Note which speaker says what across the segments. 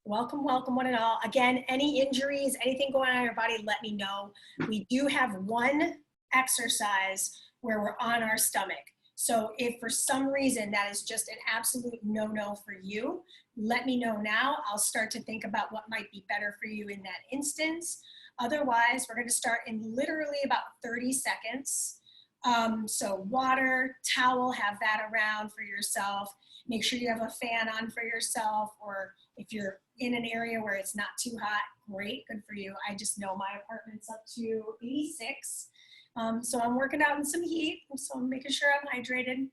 Speaker 1: Welcome, welcome, one and all. Again, any injuries, anything going on in your body, let me know. We do have one exercise where we're on our stomach. So if for some reason that is just an absolute no-no for you, let me know now. I'll start to think about what might be better for you in that instance. Otherwise, we're going to start in literally about 30 seconds. So water, towel, have that around for yourself. Make sure you have a fan on for yourself, or if you're in an area where it's not too hot, great, good for you. I just know my apartment's up to 86. So I'm working out in some heat, so I'm making sure I'm hydrated.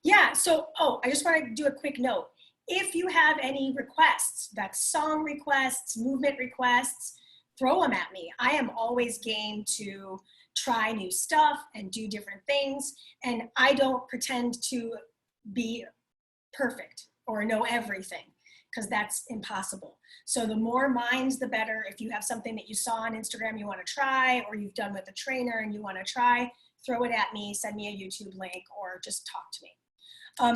Speaker 1: Yeah, so, I just want to do a quick note. If you have any requests, that's song requests, movement requests, throw them at me. I am always game to try new stuff and do different things. And I don't pretend to be perfect or know everything, because that's impossible. So the more minds, the better. If you have something that you saw on Instagram you want to try, or you've done with a trainer and you want to try, throw it at me, send me a YouTube link, or just talk to me.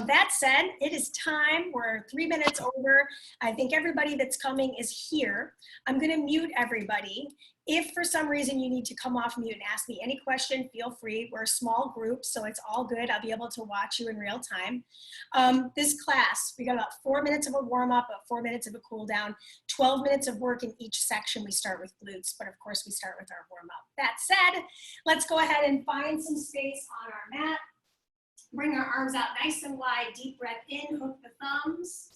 Speaker 1: That said, it is time. We're 3 minutes over. I think everybody that's coming is here. I'm going to mute everybody. If for some reason you need to come off mute and ask me any question, feel free. We're a small group, so it's all good. I'll be able to watch you in real time. This class, we got about 4 minutes of a warm-up, about 4 minutes of a cool down, 12 minutes of work in each section. We start with glutes, but of course we start with our warm-up. That said, let's go ahead and find some space on our mat. Bring our arms out nice and wide, deep breath in, hook the thumbs.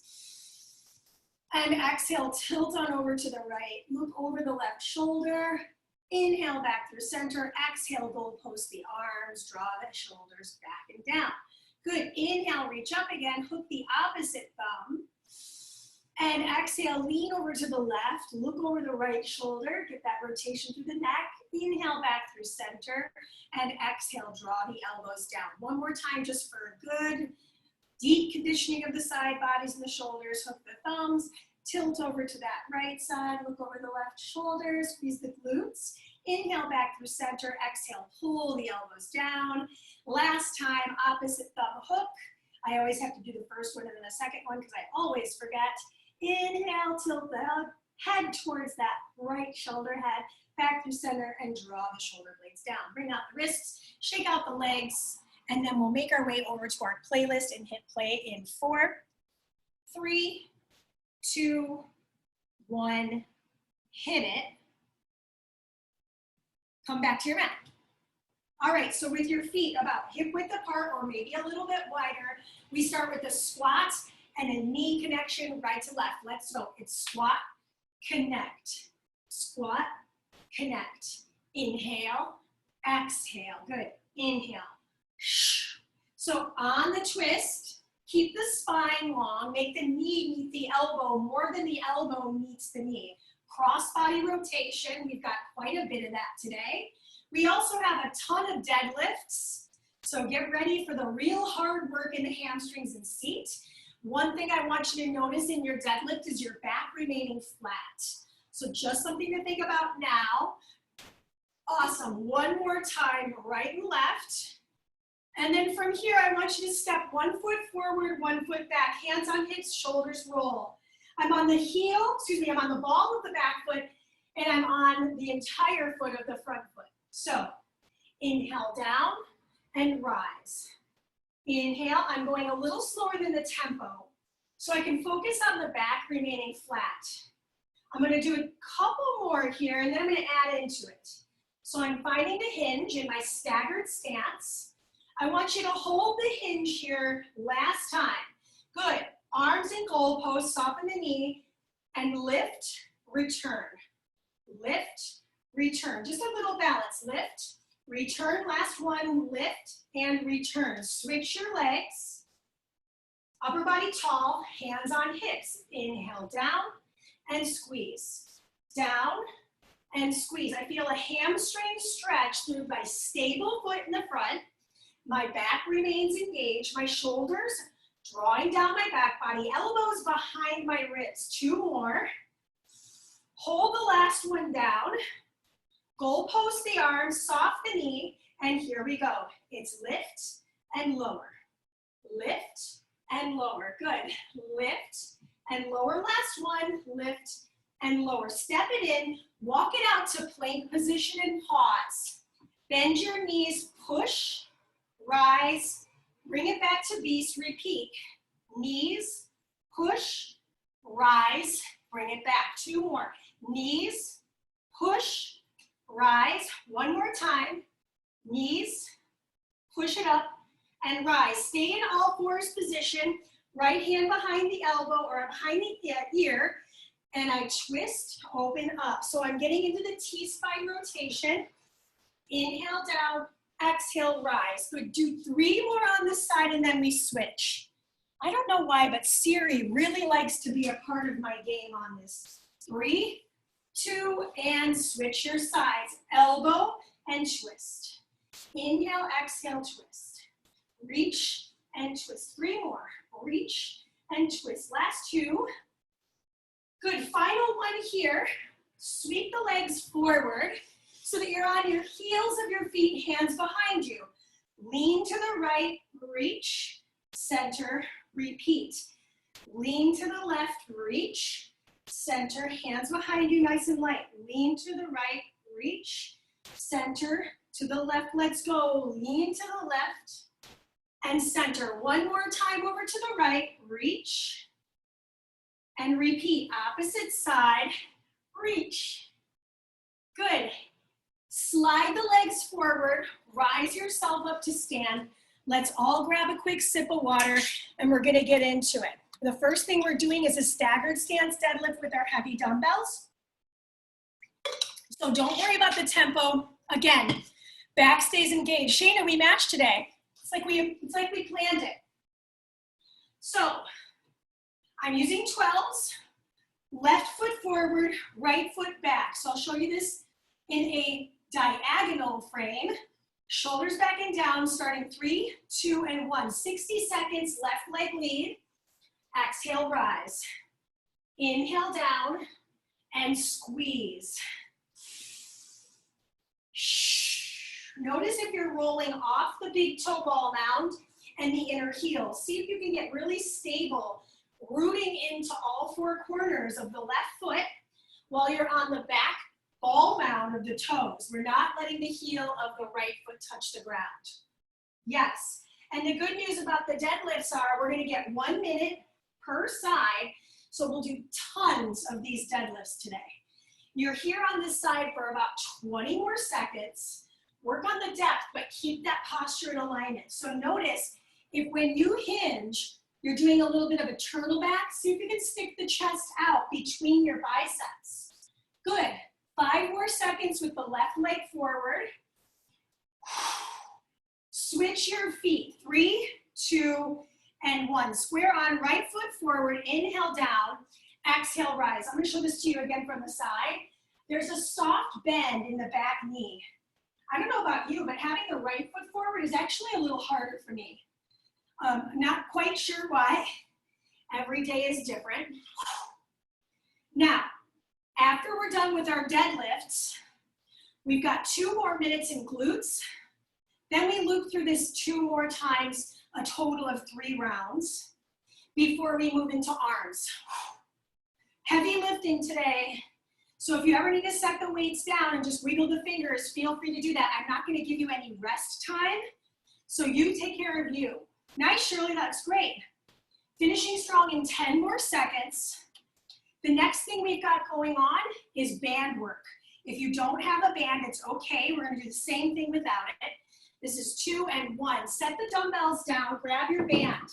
Speaker 1: And exhale, tilt on over to the right. Look over the left shoulder. Inhale back through center. Exhale, goalpost the arms. Draw the shoulders back and down. Good. Inhale, reach up again. Hook the opposite thumb. And exhale, lean over to the left. Look over the right shoulder. Get that rotation through the neck. Inhale back through center. And exhale, draw the elbows down. One more time just for a good deep conditioning of the side bodies and the shoulders. Hook the thumbs. Tilt over to that right side. Look over the left shoulder. Squeeze the glutes. Inhale back through center. Exhale, pull the elbows down. Last time, opposite thumb hook. I always have to do the first one and then the second one because I always forget. Inhale, tilt the head towards that right shoulder head, back through center, and draw the shoulder blades down. Bring out the wrists, shake out the legs, and then we'll make our way over to our playlist and hit play in 4, 3, 2, 1, hit it. Come back to your mat. All right, so with your feet about hip width apart or maybe a little bit wider, we start with a squat and a knee connection right to left. Let's go. It's squat, connect, squat, connect. Inhale, exhale. Good. Inhale. So on the twist, keep the spine long. Make the knee meet the elbow more than the elbow meets the knee. Cross body rotation. We've got quite a bit of that today. We also have a ton of deadlifts. So get ready for the real hard work in the hamstrings and seat. One thing I want you to notice in your deadlift is your back remaining flat. So just something to think about now. Awesome. One more time, right and left. And then from here, I want you to step 1 foot forward, 1 foot back. Hands on hips, shoulders roll. I'm on the heel, I'm on the ball of the back foot, and I'm on the entire foot of the front foot. So inhale down and rise. Inhale, I'm going a little slower than the tempo, so I can focus on the back remaining flat. I'm going to do a couple more here, and then I'm going to add into it. So I'm finding the hinge in my staggered stance. I want you to hold the hinge here last time. Good. Arms and goalposts, soften the knee, and lift, return. Lift, return. Just a little balance. Lift, return. Last one, lift and return. Switch your legs. Upper body tall, hands on hips. Inhale down and squeeze. Down and squeeze. I feel a hamstring stretch through my stable foot in the front. My back remains engaged. My shoulders drawing down my back body. Elbows behind my ribs. 2 more. Hold the last one down. Goalpost the arms, soft the knee, and here we go. It's lift and lower. Lift and lower. Good. Lift and lower. Last one, lift and lower. Step it in, walk it out to plank position and pause. Bend your knees, push, rise, bring it back to beast, repeat. Knees, push, rise, bring it back. 2 more. Knees, push, rise. 1 more time. Knees, push it up, and rise. Stay in all fours position. Right hand behind the elbow or behind the ear, and I twist, open up. So I'm getting into the T-spine rotation. Inhale down, exhale, rise. Good, do 3 more on this side and then we switch. I don't know why, but Siri really likes to be a part of my game on this. 3, 2, and switch your sides. Elbow and twist. Inhale, exhale, twist. Reach and twist. 3 more. Reach and twist. Last 2. Good, final one here. Sweep the legs forward so that you're on your heels of your feet, hands behind you. Lean to the right, reach, center, repeat. Lean to the left, reach, center, hands behind you, nice and light. Lean to the right, reach, center, to the left, let's go. Lean to the left and center. 1 more time over to the right, reach, and repeat. Opposite side, reach. Good. Slide the legs forward, rise yourself up to stand. Let's all grab a quick sip of water and we're gonna get into it. The first thing we're doing is a staggered stance deadlift with our heavy dumbbells. So don't worry about the tempo. Again, back stays engaged. Shayna, we matched today. It's like we planned it. So I'm using 12s, left foot forward, right foot back. So I'll show you this in a diagonal frame. Shoulders back and down, starting 3, 2, and 1. 60 seconds, left leg lead. Exhale, rise. Inhale down and squeeze. Notice if you're rolling off the big toe ball mound and the inner heel. See if you can get really stable, rooting into all 4 corners of the left foot while you're on the back ball mound of the toes. We're not letting the heel of the right foot touch the ground. Yes, and the good news about the deadlifts are we're gonna get 1 minute per side, so we'll do tons of these deadlifts today. You're here on this side for about 20 more seconds. Work on the depth, but keep that posture in alignment. So notice if when you hinge, you're doing a little bit of a turtleback, see if you can stick the chest out between your biceps. Good. 5 more seconds with the left leg forward. Switch your feet. 3, 2, and 1. Square on, right foot forward, inhale down, exhale, rise. I'm gonna show this to you again from the side. There's a soft bend in the back knee. I don't know about you, but having the right foot forward is actually a little harder for me. Not quite sure why. Every day is different. Now, after we're done with our deadlifts, we've got 2 more minutes in glutes. Then we loop through this 2 more times, a total of 3 rounds before we move into arms. Heavy lifting today. So if you ever need to set the weights down and just wiggle the fingers, feel free to do that. I'm not gonna give you any rest time, so you take care of you. Nice, Shirley, that's great. Finishing strong in 10 more seconds. The next thing we've got going on is band work. If you don't have a band, it's okay. We're gonna do the same thing without it. This is 2 and 1. Set the dumbbells down, grab your band.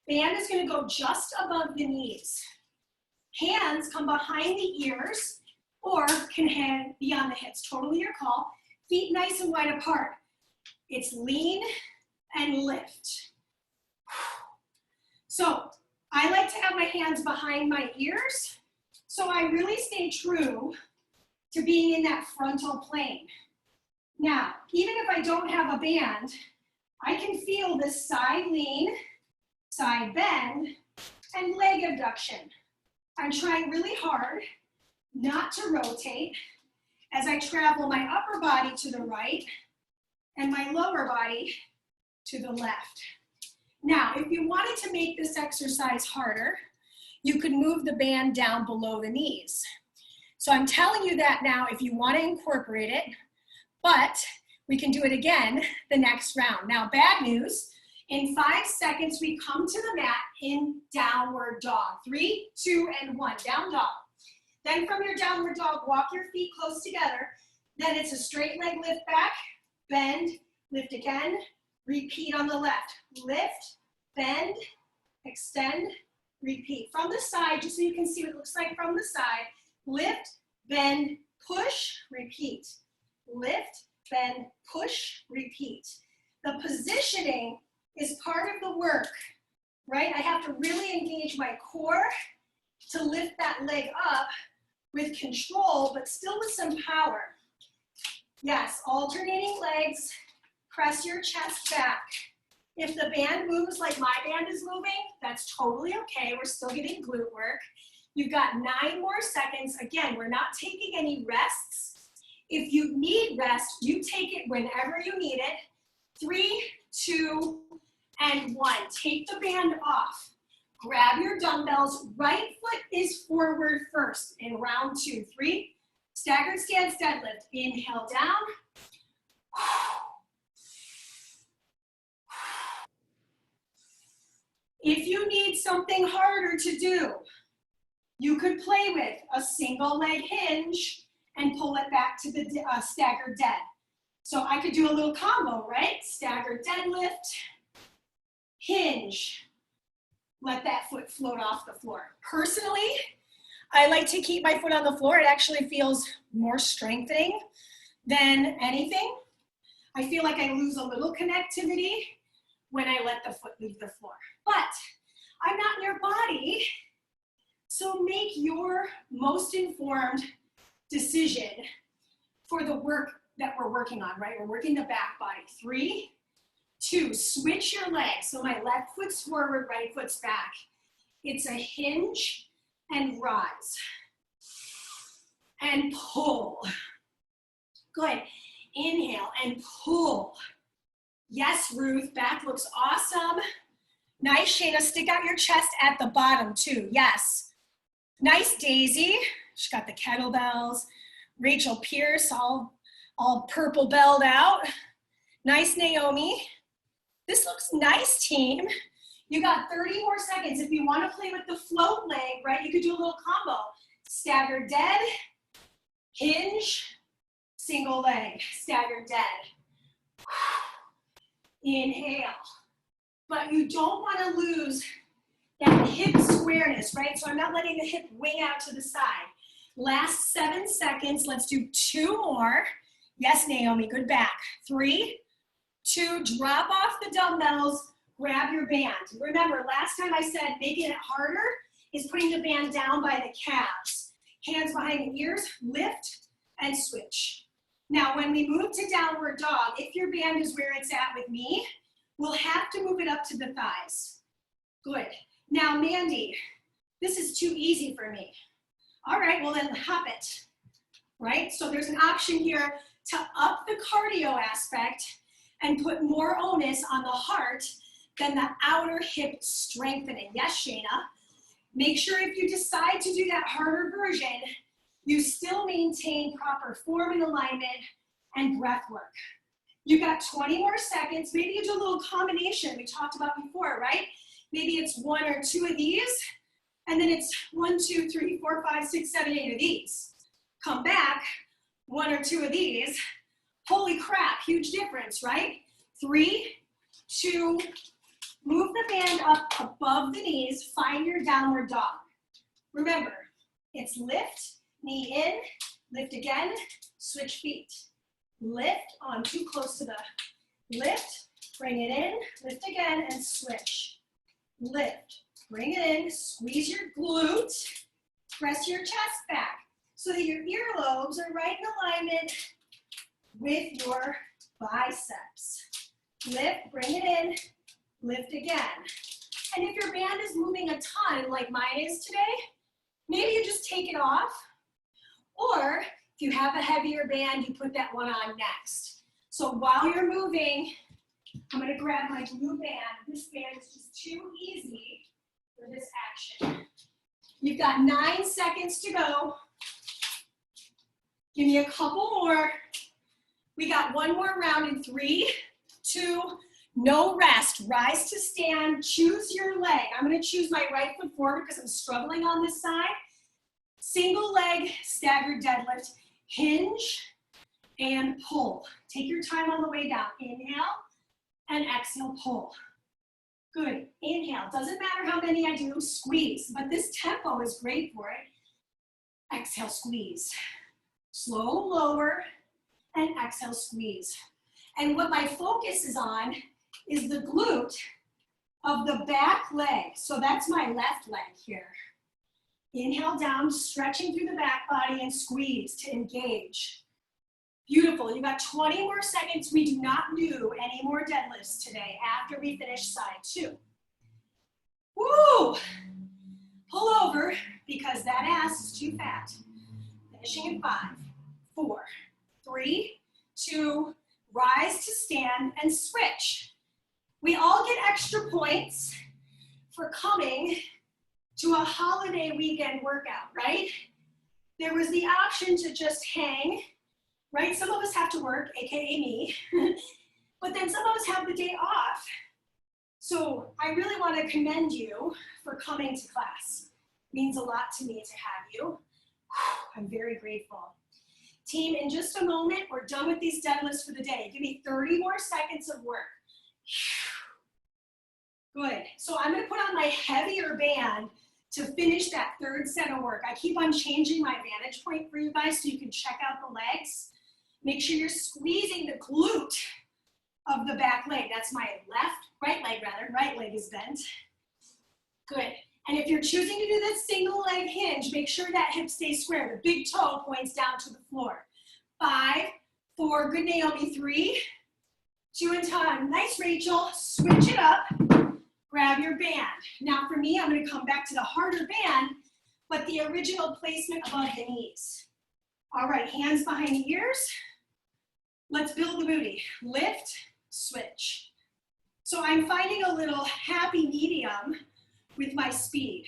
Speaker 1: Band is gonna go just above the knees. Hands come behind the ears or can be on the hips, totally your call. Feet nice and wide apart. It's lean and lift. So I like to have my hands behind my ears, so I really stay true to being in that frontal plane. Now, even if I don't have a band, I can feel this side lean, side bend, and leg abduction. I'm trying really hard not to rotate as I travel my upper body to the right and my lower body to the left. Now, if you wanted to make this exercise harder, you could move the band down below the knees. So I'm telling you that now if you want to incorporate it, but we can do it again the next round. Now, bad news, in 5 seconds, we come to the mat in downward dog. 3, 2, and 1, down dog. Then from your downward dog, walk your feet close together. Then it's a straight leg lift back, bend, lift again, repeat on the left. Lift, bend, extend, repeat. From the side, just so you can see what it looks like from the side, lift, bend, push, repeat. Lift, bend, push, repeat. The positioning is part of the work, right? I have to really engage my core to lift that leg up with control, but still with some power. Yes, alternating legs, press your chest back. If the band moves like my band is moving, that's totally okay. We're still getting glute work. You've got 9 more seconds. Again, we're not taking any rests. If you need rest, you take it whenever you need it. 3, 2, and 1. Take the band off. Grab your dumbbells. Right foot is forward first in round 2. 3, staggered stance deadlift. Inhale down. If you need something harder to do, you could play with a single leg hinge and pull it back to the staggered dead. So I could do a little combo, right? Staggered deadlift, hinge. Let that foot float off the floor. Personally, I like to keep my foot on the floor. It actually feels more strengthening than anything. I feel like I lose a little connectivity when I let the foot leave the floor. But I'm not in your body, so make your most informed decision for the work that we're working on, right? We're working the back body. 3, 2, switch your legs. So my left foot's forward, right foot's back. It's a hinge and rise. And pull. Good. Inhale and pull. Yes, Ruth, back looks awesome. Nice, Shayna, stick out your chest at the bottom too, yes. Nice, Daisy, she's got the kettlebells. Rachel Pierce, all purple belled out. Nice, Naomi. This looks nice, team. You got 30 more seconds. If you want to play with the float leg, right, you could do a little combo. Staggered dead, hinge, single leg, staggered dead. Inhale. But you don't want to lose that hip squareness, right? So I'm not letting the hip wing out to the side. Last 7 seconds. Let's do 2 more. Yes, Naomi, good back. 3, 2, drop off the dumbbells, grab your band. Remember, last time I said making it harder is putting the band down by the calves. Hands behind the ears, lift and switch. Now, when we move to downward dog, if your band is where it's at with me, we'll have to move it up to the thighs. Good. Now, Mandy, this is too easy for me. All right, well then hop it, right? So there's an option here to up the cardio aspect and put more onus on the heart than the outer hip strengthening. Yes, Shayna. Make sure if you decide to do that harder version, you still maintain proper form and alignment and breath work. You got 20 more seconds. Maybe you do a little combination we talked about before, right? Maybe it's 1 or 2 of these, and then it's 1, 2, 3, 4, 5, 6, 7, 8 of these. Come back, 1 or 2 of these. Holy crap, huge difference, right? 3, 2, move the band up above the knees, find your downward dog. Remember, it's lift, knee in, lift again, switch feet. Lift on too close to the lift, bring it in, lift again, and switch. Lift, bring it in, squeeze your glute, press your chest back so that your earlobes are right in alignment with your biceps. Lift, bring it in, lift again. And if your band is moving a ton like mine is today, maybe you just take it off, or if you have a heavier band, you put that one on next. So while you're moving, I'm gonna grab my glute band. This band is just too easy for this action. You've got 9 seconds to go. Give me a couple more. We got one more round in 3, 2, no rest. Rise to stand, choose your leg. I'm gonna choose my right foot forward because I'm struggling on this side. Single leg, staggered deadlift, hinge and pull. Take your time on the way down. Inhale and exhale, pull. Good, inhale. Doesn't matter how many I do, squeeze, but this tempo is great for it. Exhale, squeeze. Slow, lower, and exhale, squeeze. And what my focus is on is the glute of the back leg. So that's my left leg here. Inhale down, stretching through the back body and squeeze to engage. Beautiful, you got 20 more seconds. We do not do any more deadlifts today after we finish side 2. Woo! Pull over because that ass is too fat. Finishing in 5, 4, 3, 2, rise to stand and switch. We all get extra points for coming to a holiday weekend workout, right? There was the option to just hang, right? Some of us have to work, AKA me, but then some of us have the day off. So I really want to commend you for coming to class. It means a lot to me to have you. I'm very grateful. Team, in just a moment, we're done with these deadlifts for the day. Give me 30 more seconds of work. Good. So I'm going to put on my heavier band to finish that third set of work. I keep on changing my vantage point for you guys so you can check out the legs. Make sure you're squeezing the glute of the back leg. That's my right leg is bent. Good. And if you're choosing to do this single leg hinge, make sure that hip stays square. The big toe points down to the floor. 5, 4, good Naomi, 3, 2 and time. Nice, Rachel. Switch it up. Grab your band. Now for me, I'm gonna come back to the harder band, but the original placement above the knees. All right, hands behind the ears. Let's build the booty. Lift, switch. So I'm finding a little happy medium with my speed.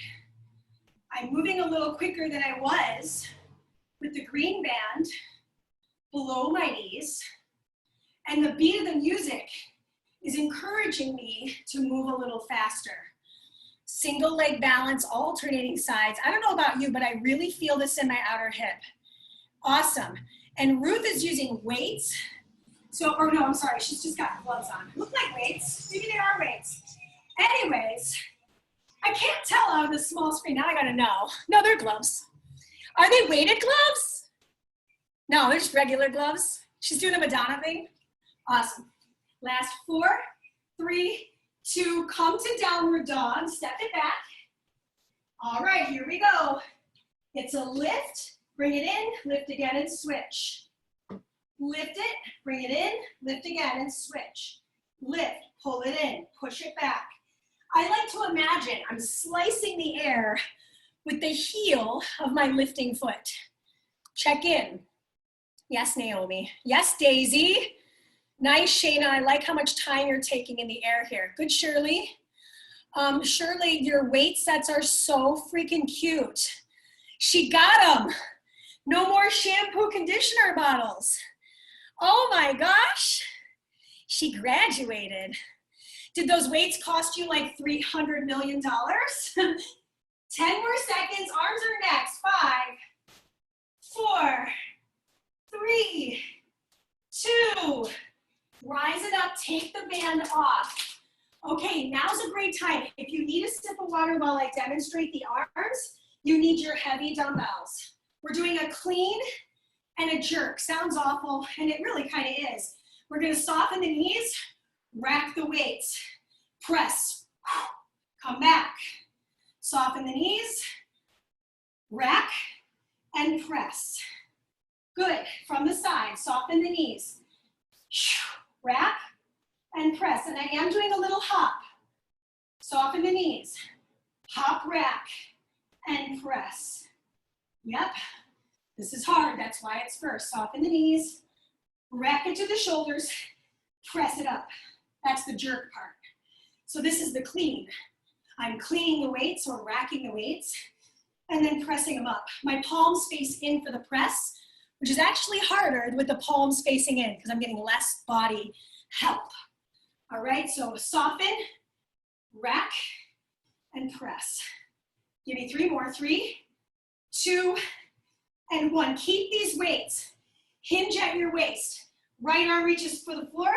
Speaker 1: I'm moving a little quicker than I was with the green band below my knees, and the beat of the music is encouraging me to move a little faster. Single leg balance, alternating sides. I don't know about you, but I really feel this in my outer hip. Awesome. And Ruth is using weights. So, or no, I'm sorry, she's just got gloves on. Look like weights, maybe they are weights. Anyways, I can't tell on the small screen, now I gotta know. No, they're gloves. Are they weighted gloves? No, they're just regular gloves. She's doing a Madonna thing. Awesome. Last 4, 3, 2, come to downward dog, step it back. All right, here we go. It's a lift, bring it in, lift again and switch. Lift it, bring it in, lift again and switch. Lift, pull it in, push it back. I like to imagine I'm slicing the air with the heel of my lifting foot. Check in. Yes, Naomi. Yes, Daisy. Nice, Shayna. I like how much time you're taking in the air here. Good, Shirley. Shirley, your weight sets are so freaking cute. She got them. No more shampoo conditioner bottles. Oh my gosh. She graduated. Did those weights cost you like $300 million? 10 more seconds, arms are next. 5, 4, 3, 2. Rise it up, take the band off. Okay, now's a great time. If you need a sip of water while I demonstrate the arms, you need your heavy dumbbells. We're doing a clean and a jerk. Sounds awful, and it really kind of is. We're gonna soften the knees, rack the weights, press, come back. Soften the knees, rack, and press. Good, from the side, soften the knees. Rack and press, and I am doing a little hop. Soften the knees, hop, rack, and press. Yep, this is hard, that's why it's first. Soften the knees, rack it to the shoulders, press it up. That's the jerk part. So this is the clean. I'm cleaning the weights or racking the weights. and then pressing them up. My palms face in for the press, which is actually harder with the palms facing in because I'm getting less body help. All right, so soften, rack, and press. Give me 3 more. 3, 2, and 1. Keep these weights. Hinge at your waist. Right arm reaches for the floor,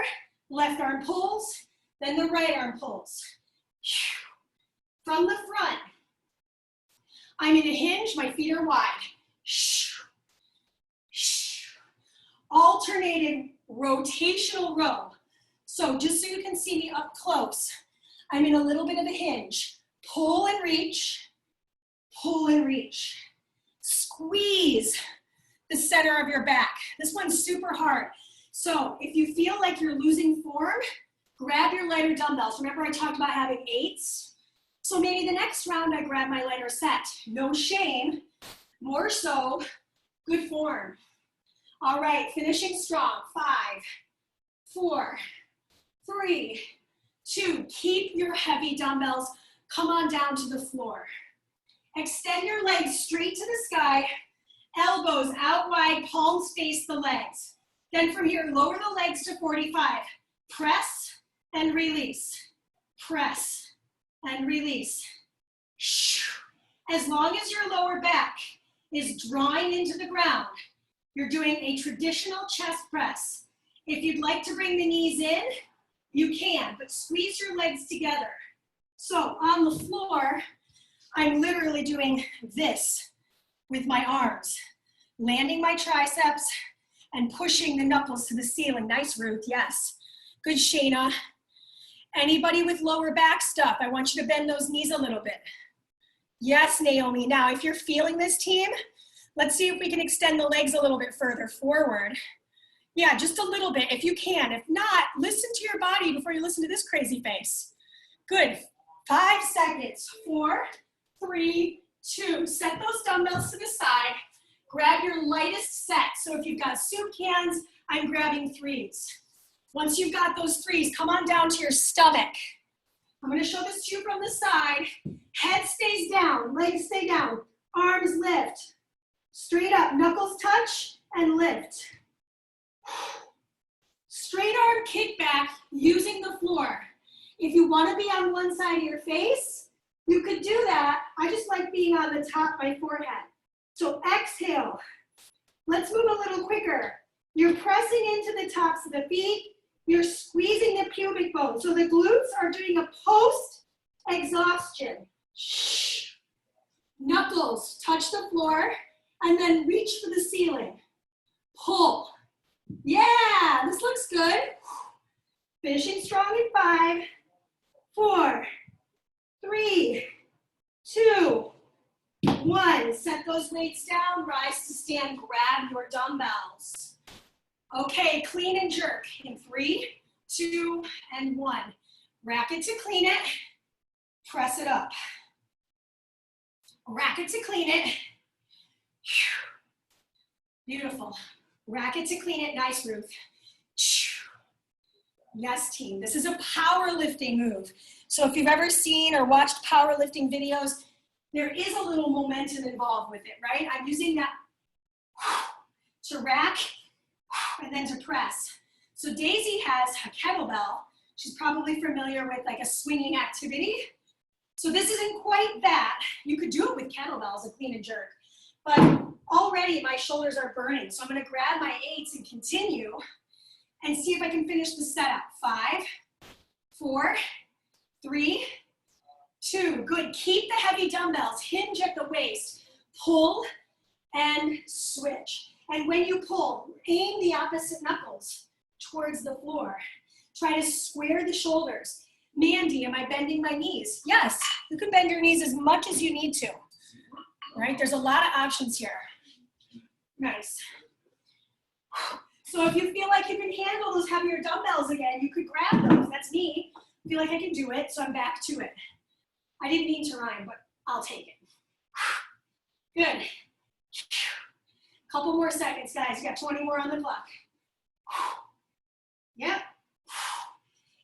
Speaker 1: left arm pulls, then the right arm pulls. From the front, I'm in a hinge, my feet are wide. Alternated rotational row. So just so you can see me up close, I'm in a little bit of a hinge. Pull and reach, pull and reach. Squeeze the center of your back. This one's super hard. So if you feel like you're losing form, grab your lighter dumbbells. Remember I talked about having 8s? So maybe the next round I grab my lighter set. No shame, more so good form. All right, finishing strong. 5, 4, 3, 2. Keep your heavy dumbbells. Come on down to the floor. Extend your legs straight to the sky. Elbows out wide, palms face the legs. Then from here, lower the legs to 45. Press and release. Press and release. As long as your lower back is drawing into the ground, you're doing a traditional chest press. If you'd like to bring the knees in, you can, but squeeze your legs together. So on the floor, I'm literally doing this with my arms, landing my triceps and pushing the knuckles to the ceiling. Nice, Ruth, yes. Good, Shayna. Anybody with lower back stuff, I want you to bend those knees a little bit. Yes, Naomi. Now, if you're feeling this, team, let's see if we can extend the legs a little bit further forward. Yeah, just a little bit if you can. If not, listen to your body before you listen to this crazy face. Good. 5 seconds. 4, 3, 2. Set those dumbbells to the side. Grab your lightest set. So if you've got soup cans, I'm grabbing 3s. Once you've got those 3s, come on down to your stomach. I'm going to show this to you from the side. Head stays down, legs stay down, arms lift. Straight up, knuckles touch and lift. Straight arm kickback using the floor. If you want to be on one side of your face, you could do that. I just like being on the top of my forehead. So exhale. Let's move a little quicker. You're pressing into the tops of the feet. You're squeezing the pubic bone. So the glutes are doing a post-exhaustion. Knuckles touch the floor and then reach for the ceiling. Pull. Yeah, this looks good. Finishing strong in 5, 4, 3, 2, 1. Set those weights down, rise to stand, grab your dumbbells. Okay, clean and jerk in 3, 2, and 1. Rack it to clean it, press it up. Rack it to clean it. Beautiful. Rack it to clean it. Nice, Ruth. Yes, team. This is a powerlifting move. So if you've ever seen or watched powerlifting videos, there is a little momentum involved with it, right? I'm using that to rack and then to press. So Daisy has a kettlebell. She's probably familiar with like a swinging activity. So this isn't quite that. You could do it with kettlebells, a clean and jerk. But already my shoulders are burning. So I'm gonna grab my 8s and continue and see if I can finish the setup. 5, 4, 3, 2. Good. Keep the heavy dumbbells. Hinge at the waist. Pull and switch. And when you pull, aim the opposite knuckles towards the floor. Try to square the shoulders. Mandy, am I bending my knees? Yes, you can bend your knees as much as you need to. Right? There's a lot of options here. Nice. So if you feel like you can handle those heavier dumbbells again, you could grab those. That's me. I feel like I can do it, so I'm back to it. I didn't mean to rhyme, but I'll take it. Good. Couple more seconds, guys. You got 20 more on the clock. Yep.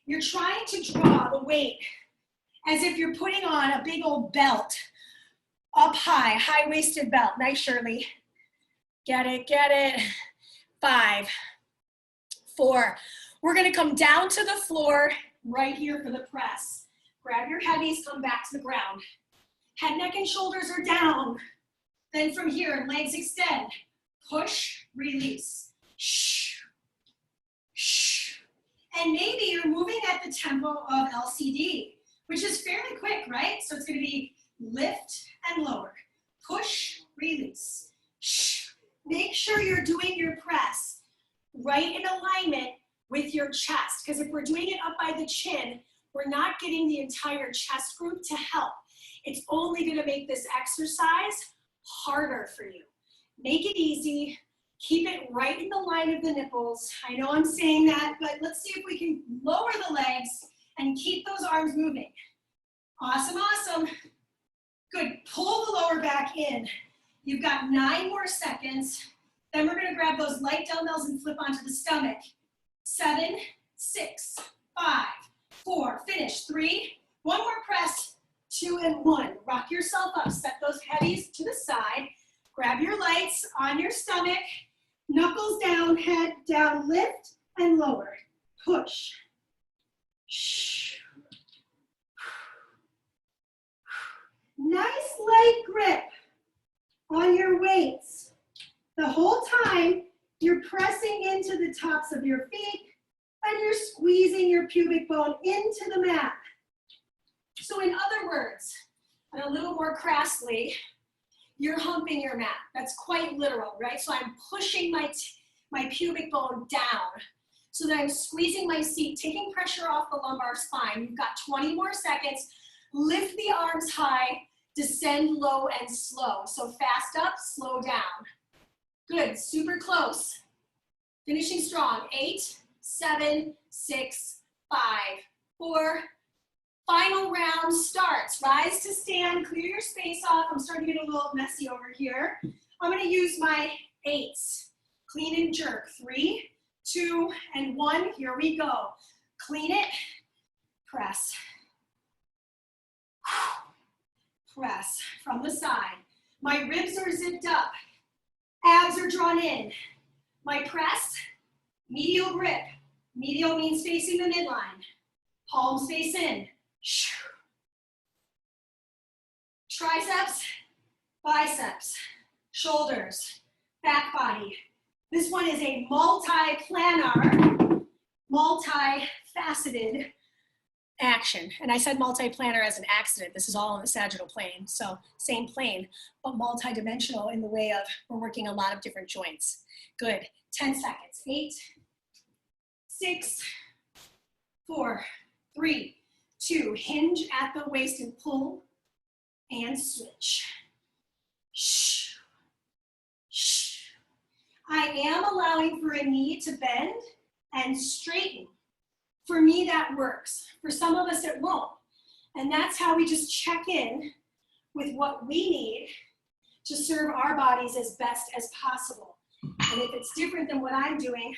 Speaker 1: You're trying to draw the weight as if you're putting on a big old belt Up high, high-waisted belt. Nice, Shirley. Get it, get it. 5, 4. We're gonna come down to the floor right here for the press. Grab your heavies, come back to the ground. Head, neck, and shoulders are down. Then from here, legs extend. Push, release. Shh, shh. And maybe you're moving at the tempo of LCD, which is fairly quick, right? So it's gonna be lift and lower. Push, release. Shh. Make sure you're doing your press right in alignment with your chest, because if we're doing it up by the chin, we're not getting the entire chest group to help. It's only gonna make this exercise harder for you. Make it easy. Keep it right in the line of the nipples. I know I'm saying that, but let's see if we can lower the legs and keep those arms moving. Awesome, awesome. Good, pull the lower back in. You've got 9 more seconds. Then we're gonna grab those light dumbbells and flip onto the stomach. 7, 6, 5, 4, finish. 3, one more press, 2 and 1. Rock yourself up, set those heavies to the side. Grab your lights on your stomach, knuckles down, head down, lift and lower. Push. Shh. Nice light grip on your weights. The whole time you're pressing into the tops of your feet and you're squeezing your pubic bone into the mat. So in other words, and a little more crassly, you're humping your mat. That's quite literal, right? So I'm pushing my pubic bone down so that I'm squeezing my seat, taking pressure off the lumbar spine. You've got 20 more seconds. Lift the arms high, descend low and slow. So fast up, slow down. Good, super close. Finishing strong. 8, 7, 6, 5, 4. Final round starts. Rise to stand, clear your space off. I'm starting to get a little messy over here. I'm gonna use my 8s. Clean and jerk. 3, 2, and 1. Here we go. Clean it, press. Press from the side. My ribs are zipped up. Abs are drawn in. My press, medial grip. Medial means facing the midline. Palms face in. Triceps, biceps, shoulders, back body. This one is a multi-planar, multi-faceted action. And I said multi-planar as an accident. This is all on the sagittal plane. So same plane, but multi-dimensional in the way of we're working a lot of different joints. Good, 10 seconds. 8, 6, 4, 3, 2. Hinge at the waist and pull and switch. Shh. Shh. I am allowing for a knee to bend and straighten. For me, that works. For some of us, it won't. And that's how we just check in with what we need to serve our bodies as best as possible. And if it's different than what I'm doing,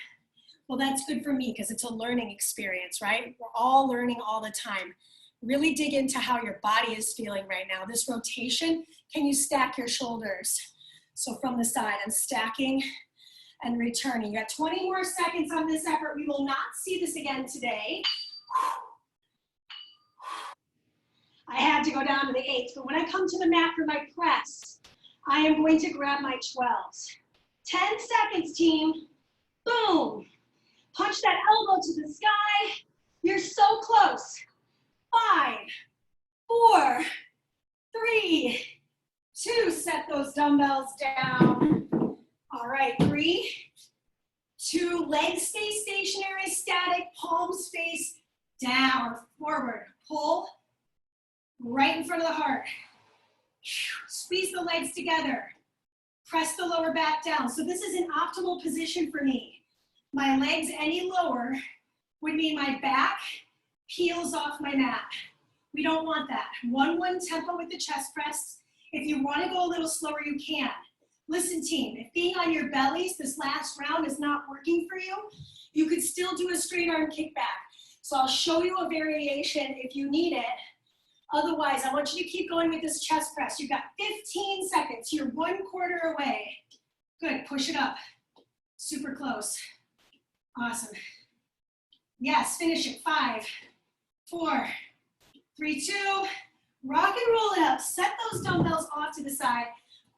Speaker 1: well, that's good for me because it's a learning experience, right? We're all learning all the time. Really dig into how your body is feeling right now. This rotation, can you stack your shoulders? So from the side, I'm stacking and returning. You got 20 more seconds on this effort. We will not see this again today. I had to go down to the 8s, but when I come to the mat for my press, I am going to grab my 12s. 10 seconds, team. Boom. Punch that elbow to the sky. You're so close. 5, 4, 3, 2. Set those dumbbells down. All right, 3, 2. Legs stay stationary, static. Palms face down, forward. Pull right in front of the heart. Squeeze the legs together. Press the lower back down. So this is an optimal position for me. My legs any lower would mean my back peels off my mat. We don't want that. 1-1 tempo with the chest press. If you want to go a little slower, you can. Listen, team, if being on your bellies this last round is not working for you, you could still do a straight arm kickback. So I'll show you a variation if you need it, Otherwise, I want you to keep going with this chest press. You've got 15 seconds. You're 1/4 away. Good, push it up. Super close. Awesome. Yes, finish it. 5, 4, 3, 2. Rock and roll it up. Set those dumbbells off to the side.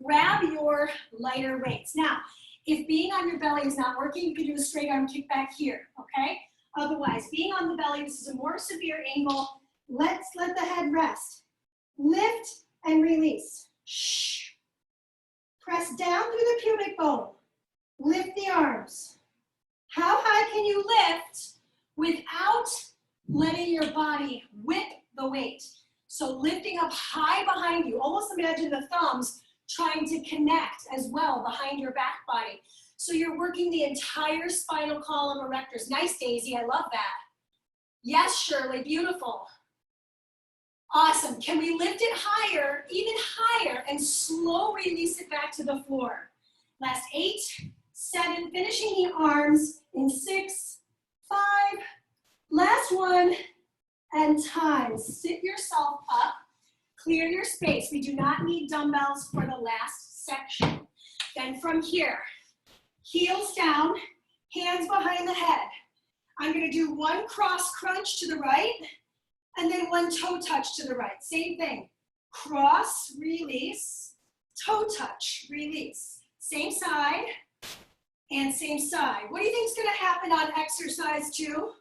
Speaker 1: Grab your lighter weights. Now, if being on your belly is not working, you can do a straight arm kick back here, okay? Otherwise, being on the belly, this is a more severe angle. Let's let the head rest. Lift and release. Shh. Press down through the pubic bone. Lift the arms. How high can you lift without letting your body whip the weight? So lifting up high behind you. Almost imagine the thumbs trying to connect as well behind your back body. So you're working the entire spinal column erectors. Nice, Daisy, I love that. Yes, Shirley, beautiful. Awesome, can we lift it higher, even higher, and slow release it back to the floor? Last 8, 7, finishing the arms in 6, 5, last one, and time. Sit yourself up, clear your space. We do not need dumbbells for the last section. Then from here, heels down, hands behind the head. I'm gonna do one cross crunch to the right, and then one toe touch to the right. Same thing. Cross, release, toe touch, release. Same side and same side. What do you think is going to happen on exercise 2?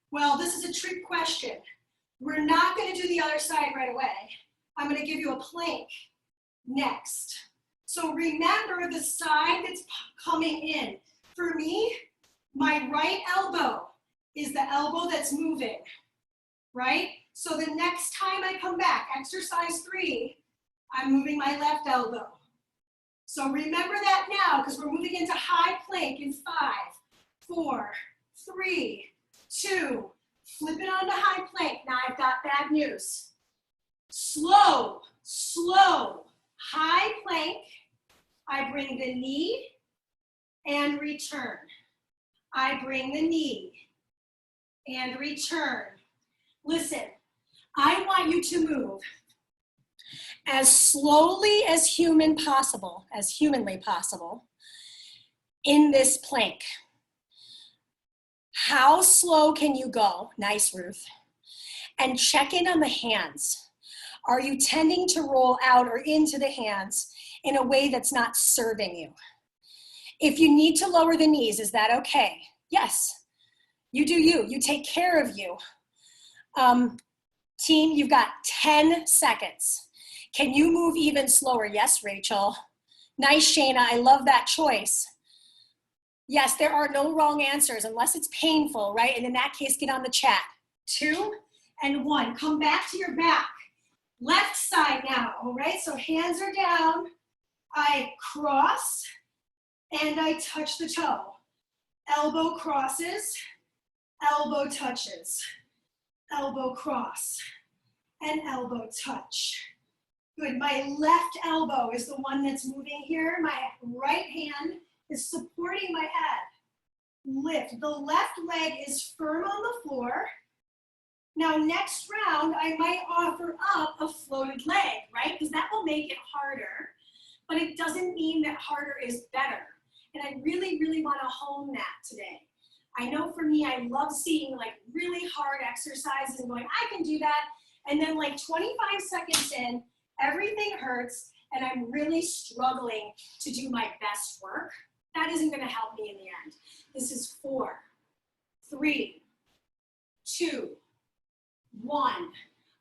Speaker 1: Well, this is a trick question. We're not going to do the other side right away. I'm going to give you a plank next. So remember the side that's coming in. For me, my right elbow is the elbow that's moving, right? So the next time I come back, exercise 3, I'm moving my left elbow. So remember that now, because we're moving into high plank in 5, 4, 3, 2, flip it onto high plank. Now I've got bad news. Slow, slow, high plank. I bring the knee and return. I bring the knee and return. Listen, I want you to move as slowly as humanly possible in this plank. How slow can you go? Nice, Ruth. And check in on the hands. Are you tending to roll out or into the hands in a way that's not serving you? If you need to lower the knees, is that okay? Yes. You do you. You take care of you. Team, you've got 10 seconds. Can you move even slower? Yes, Rachel. Nice, Shayna. I love that choice. Yes, there are no wrong answers unless it's painful, right? And in that case, get on the chat. 2 and 1. Come back to your back. Left side now, all right? So hands are down. I cross and I touch the toe. Elbow crosses. Elbow touches, elbow cross, and elbow touch. Good, my left elbow is the one that's moving here. My right hand is supporting my head. Lift, the left leg is firm on the floor. Now next round, I might offer up a floated leg, right? Because that will make it harder, but it doesn't mean that harder is better. And I really, really want to hone that today. I know for me, I love seeing like really hard exercises and going, I can do that. And then like 25 seconds in, everything hurts and I'm really struggling to do my best work. That isn't going to help me in the end. This is 4, 3, 2, 1.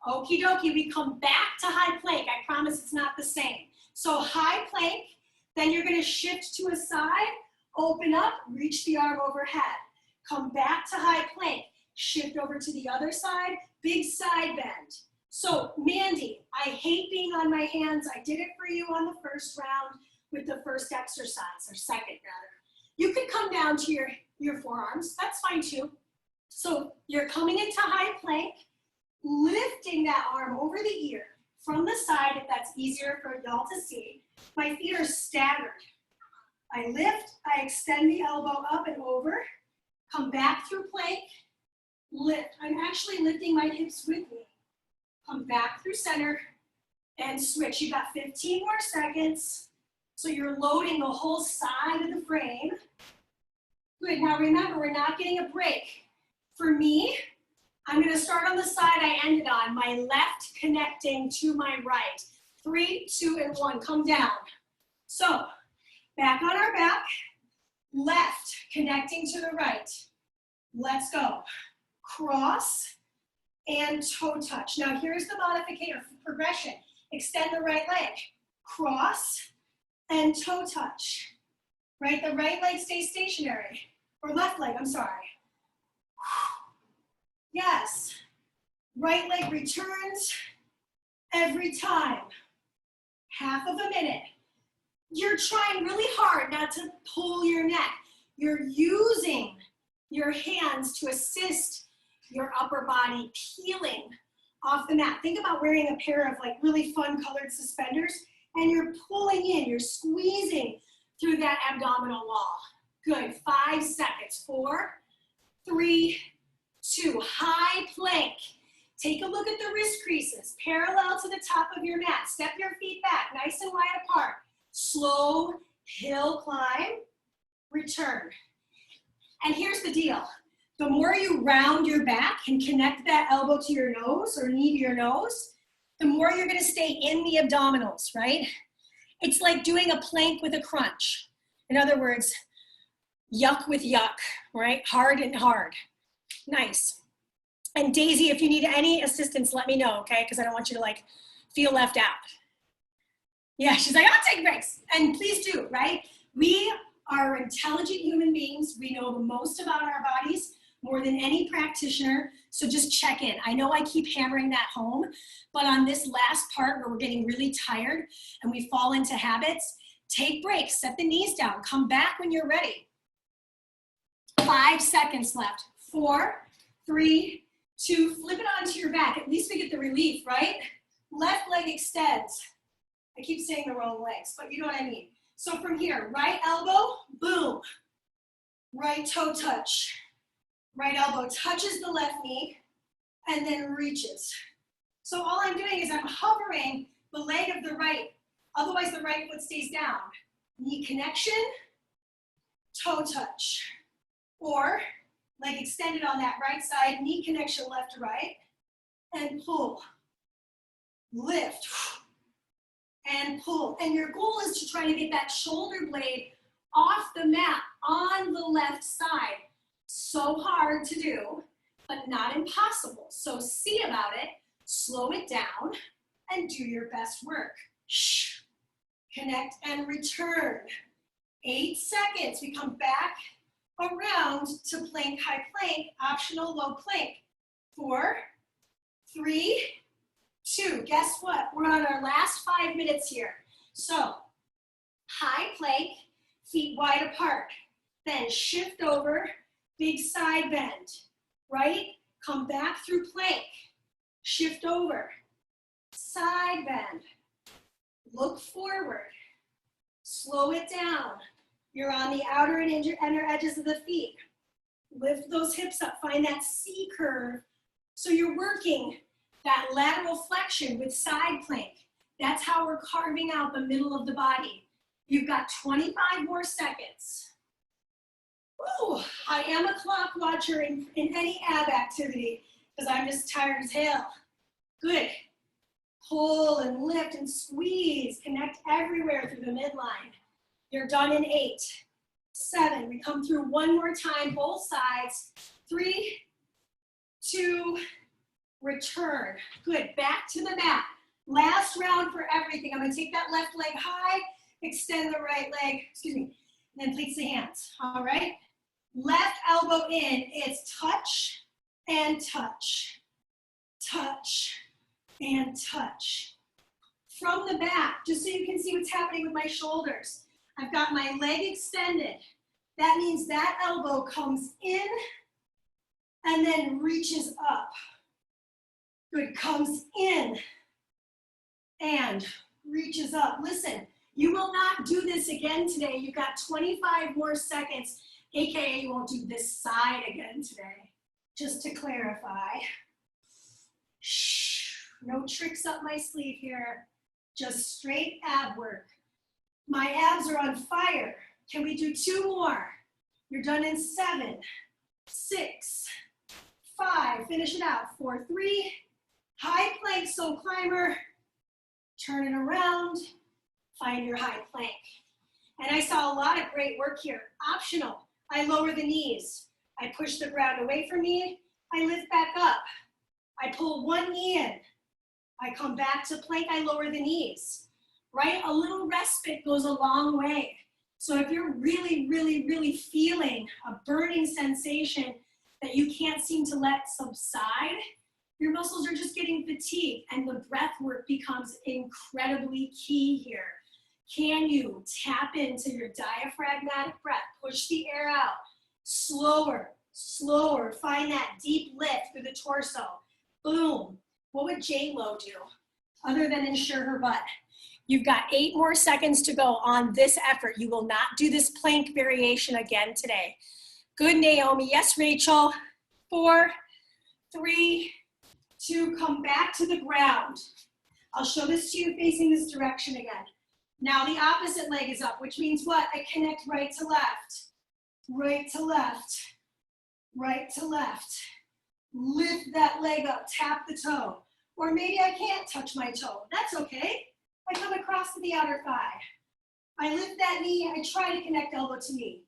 Speaker 1: Okie dokie, we come back to high plank. I promise it's not the same. So high plank, then you're going to shift to a side, open up, reach the arm overhead. Come back to high plank, shift over to the other side, big side bend. So Mandy, I hate being on my hands. I did it for you on the first round with the first exercise, or second rather. You can come down to your forearms, that's fine too. So you're coming into high plank, lifting that arm over the ear from the side if that's easier for y'all to see. My feet are staggered. I lift, I extend the elbow up and over. Come back through plank, lift. I'm actually lifting my hips with me. Come back through center and switch. You got 15 more seconds. So you're loading the whole side of the frame. Good, now remember, we're not getting a break. For me, I'm gonna start on the side I ended on, my left connecting to my right. 3, 2, and 1, come down. So, back on our back, left connecting to the right. Let's go. Cross and toe touch. Now here's the modification progression. Extend the right leg. Cross and toe touch. Right, the right leg stays stationary. Or left leg, I'm sorry. Yes. Right leg returns every time. Half of a minute. You're trying really hard not to pull your neck. You're using your hands to assist your upper body peeling off the mat. Think about wearing a pair of like really fun colored suspenders and you're pulling in, you're squeezing through that abdominal wall. Good, 5 seconds. 4, 3, 2, high plank. Take a look at the wrist creases, parallel to the top of your mat. Step your feet back, nice and wide apart. Slow hill climb, return. And here's the deal. The more you round your back and connect that elbow to your nose or knee to your nose, the more you're gonna stay in the abdominals, right? It's like doing a plank with a crunch. In other words, yuck with yuck, right? Hard and hard. Nice. And Daisy, if you need any assistance, let me know, okay? Because I don't want you to like feel left out. Yeah, she's like, I'll take breaks. And please do, right? We are intelligent human beings. We know the most about our bodies, more than any practitioner. So just check in. I know I keep hammering that home, but on this last part where we're getting really tired and we fall into habits, take breaks, set the knees down, come back when you're ready. 5 seconds left. 4, 3, 2, flip it onto your back. At least we get the relief, right? Left leg extends. I keep saying the wrong legs, but you know what I mean. So from here, right elbow, boom. Right toe touch. Right elbow touches the left knee and then reaches. So all I'm doing is I'm hovering the leg of the right, otherwise the right foot stays down. Knee connection, toe touch. Or leg extended on that right side, knee connection left to right, and pull. Lift, and pull. And your goal is to try to get that shoulder blade off the mat on the left side. So hard to do, but not impossible. So see about it, slow it down, and do your best work. Shh. Connect and return. 8 seconds. We come back around to plank, high plank, optional low plank. 4, 3, 2. Guess what? We're on our last 5 minutes here. So high plank, feet wide apart. Then shift over, big side bend, right? Come back through plank. Shift over, side bend. Look forward. Slow it down. You're on the outer and inner edges of the feet. Lift those hips up. Find that C curve. So you're working that lateral flexion with side plank. That's how we're carving out the middle of the body. You've got 25 more seconds. Ooh, I am a clock watcher in any ab activity because I'm just tired as hell. Good. Pull and lift and squeeze. Connect everywhere through the midline. You're done in 8, 7. We come through one more time, both sides. 3, 2, return. Good, back to the mat. Last round for everything. I'm gonna take that left leg high, extend the right leg, and then place the hands, all right? Left elbow in, it's touch and touch, touch and touch. From the back, just so you can see what's happening with my shoulders. I've got my leg extended. That means that elbow comes in and then reaches up. Good, comes in and reaches up. Listen, you will not do this again today. You've got 25 more seconds, AKA you won't do this side again today. Just to clarify, no tricks up my sleeve here, just straight ab work. My abs are on fire. Can we do 2 more? You're done in 7, 6, 5, finish it out, 4, 3, high plank, soul climber, turn it around, find your high plank. And I saw a lot of great work here. Optional, I lower the knees. I push the ground away from me. I lift back up. I pull one knee in. I come back to plank, I lower the knees, right? A little respite goes a long way. So if you're really, really, really feeling a burning sensation that you can't seem to let subside, your muscles are just getting fatigued and the breath work becomes incredibly key here. Can you tap into your diaphragmatic breath? Push the air out. Slower, slower. Find that deep lift through the torso. Boom. What would J-Lo do other than ensure her butt? You've got 8 more seconds to go on this effort. You will not do this plank variation again today. Good, Naomi. Yes, Rachel. 4, 3, 2, come back to the ground. I'll show this to you facing this direction again. Now the opposite leg is up, which means what? I connect right to left, right to left, right to left. Lift that leg up, tap the toe. Or maybe I can't touch my toe. That's okay. I come across to the outer thigh. I lift that knee, I try to connect elbow to knee.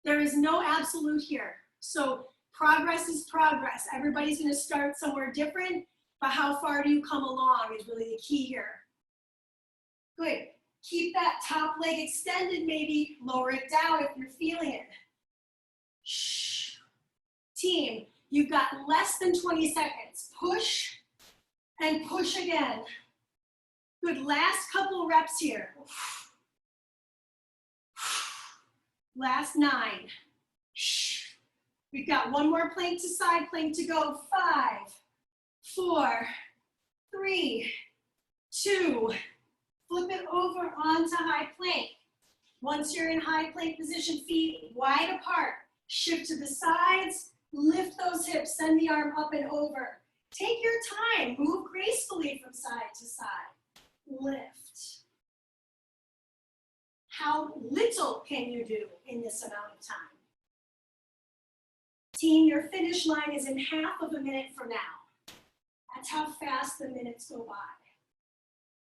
Speaker 1: There is no absolute here. So progress is progress. Everybody's gonna start somewhere different, but how far do you come along is really the key here. Good. Keep that top leg extended, maybe lower it down if you're feeling it. Shh. Team, you've got less than 20 seconds. Push and push again. Good, last couple reps here. Last 9. Shh. We've got 1 more plank to side plank to go. 5, 4, 3, 2, flip it over onto high plank. Once you're in high plank position, feet wide apart. Shift to the sides, lift those hips, send the arm up and over. Take your time, move gracefully from side to side. Lift. How little can you do in this amount of time? Team, your finish line is in half of a minute from now. That's how fast the minutes go by.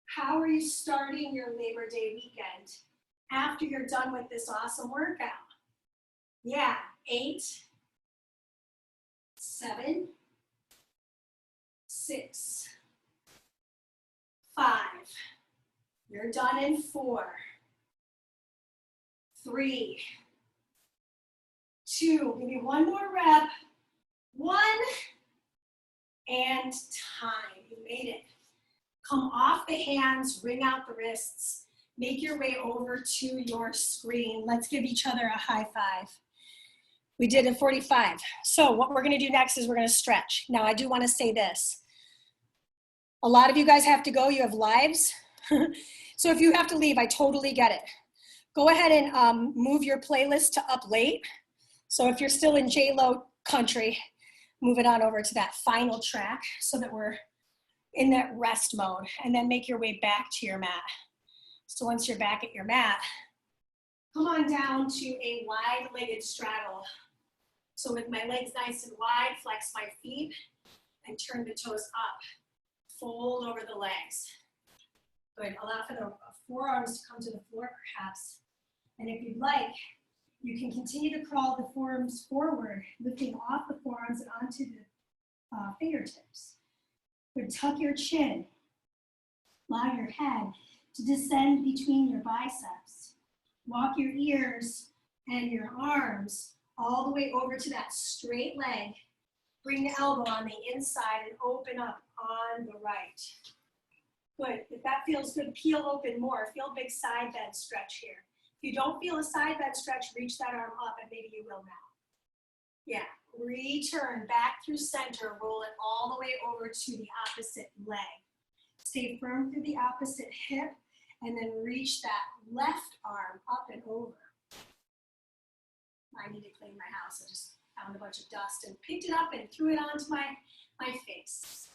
Speaker 1: How are you starting your Labor Day weekend after you're done with this awesome workout? Yeah, 8, 7, 6, 5. You're done in 4, 3, 2. Give me 1 more rep. 1, and time. You made it. Come off the hands, wring out the wrists. Make your way over to your screen. Let's give each other a high five. We did in 45. So what we're gonna do next is we're gonna stretch. Now I do wanna say this. A lot of you guys have to go, you have lives. So if you have to leave, I totally get it. Go ahead and move your playlist to up late. So if you're still in J-Lo country, move it on over to that final track so that we're in that rest mode, and then make your way back to your mat. So once you're back at your mat, come on down to a wide-legged straddle. So with my legs nice and wide, flex my feet and turn the toes up. Fold over the legs. Good, allow for the forearms to come to the floor perhaps. And if you'd like, you can continue to crawl the forearms forward, lifting off the forearms and onto the fingertips. Good, tuck your chin. Allow your head to descend between your biceps. Walk your ears and your arms all the way over to that straight leg. Bring the elbow on the inside and open up on the right. Good, if that feels good, peel open more. Feel a big side bend stretch here. If you don't feel a side bend stretch, reach that arm up and maybe you will now. Yeah, return back through center, roll it all the way over to the opposite leg. Stay firm through the opposite hip and then reach that left arm up and over. I need to clean my house. Found a bunch of dust and picked it up and threw it onto my face.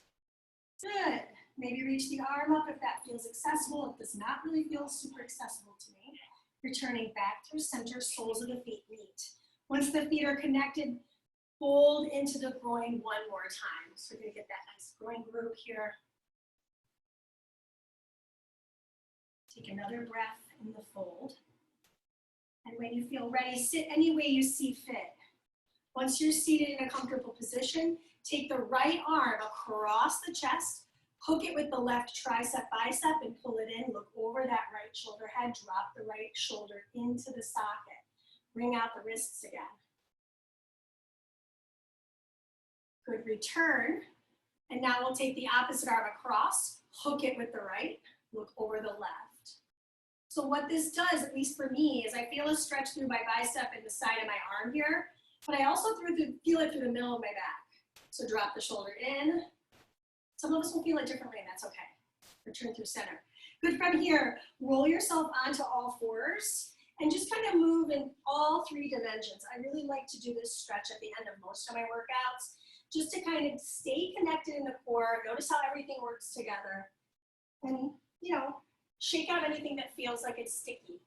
Speaker 1: Good. Maybe reach the arm up if that feels accessible. It does not really feel super accessible to me. Returning back through center, soles of the feet meet. Once the feet are connected, fold into the groin one more time. So we're gonna get that nice groin group here. Take another breath in the fold. And when you feel ready, sit any way you see fit. Once you're seated in a comfortable position, take the right arm across the chest, hook it with the left tricep, bicep, and pull it in. Look over that right shoulder head, drop the right shoulder into the socket. Bring out the wrists again. Good, return. And now we'll take the opposite arm across, hook it with the right, look over the left. So what this does, at least for me, is I feel a stretch through my bicep and the side of my arm here, but I also feel it through the middle of my back. So drop the shoulder in. Some of us will feel it differently, and that's okay. Return through center. Good, from here, roll yourself onto all fours and just kind of move in all three dimensions. I really like to do this stretch at the end of most of my workouts, just to kind of stay connected in the core, notice how everything works together, and, you know, shake out anything that feels like it's sticky.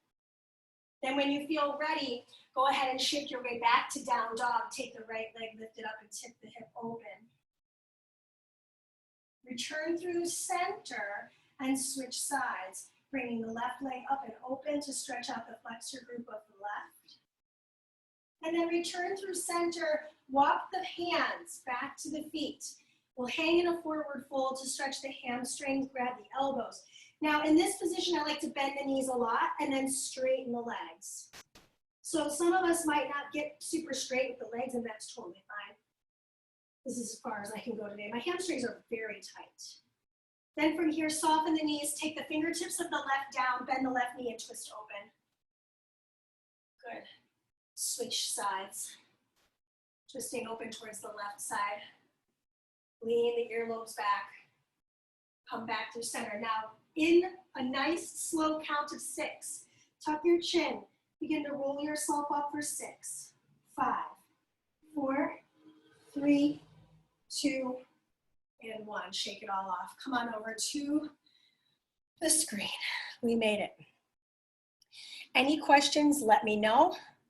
Speaker 1: Then when you feel ready, go ahead and shift your way back to down dog. Take the right leg, lift it up, and tip the hip open. Return through center and switch sides, bringing the left leg up and open to stretch out the flexor group of the left. And then return through center, walk the hands back to the feet. We'll hang in a forward fold to stretch the hamstrings, grab the elbows. Now in this position, I like to bend the knees a lot and then straighten the legs. So some of us might not get super straight with the legs, and that's totally fine. This is as far as I can go today. My hamstrings are very tight. Then from here, soften the knees, take the fingertips of the left down, bend the left knee and twist open. Good. Switch sides. Twisting open towards the left side. Lean the earlobes back. Come back through center. Now, in a nice slow count of 6, tuck your chin. Begin to roll yourself up for 6, 5, 4, 3, 2, and 1. Shake it all off. Come on over to the screen. We made it. Any questions, let me know.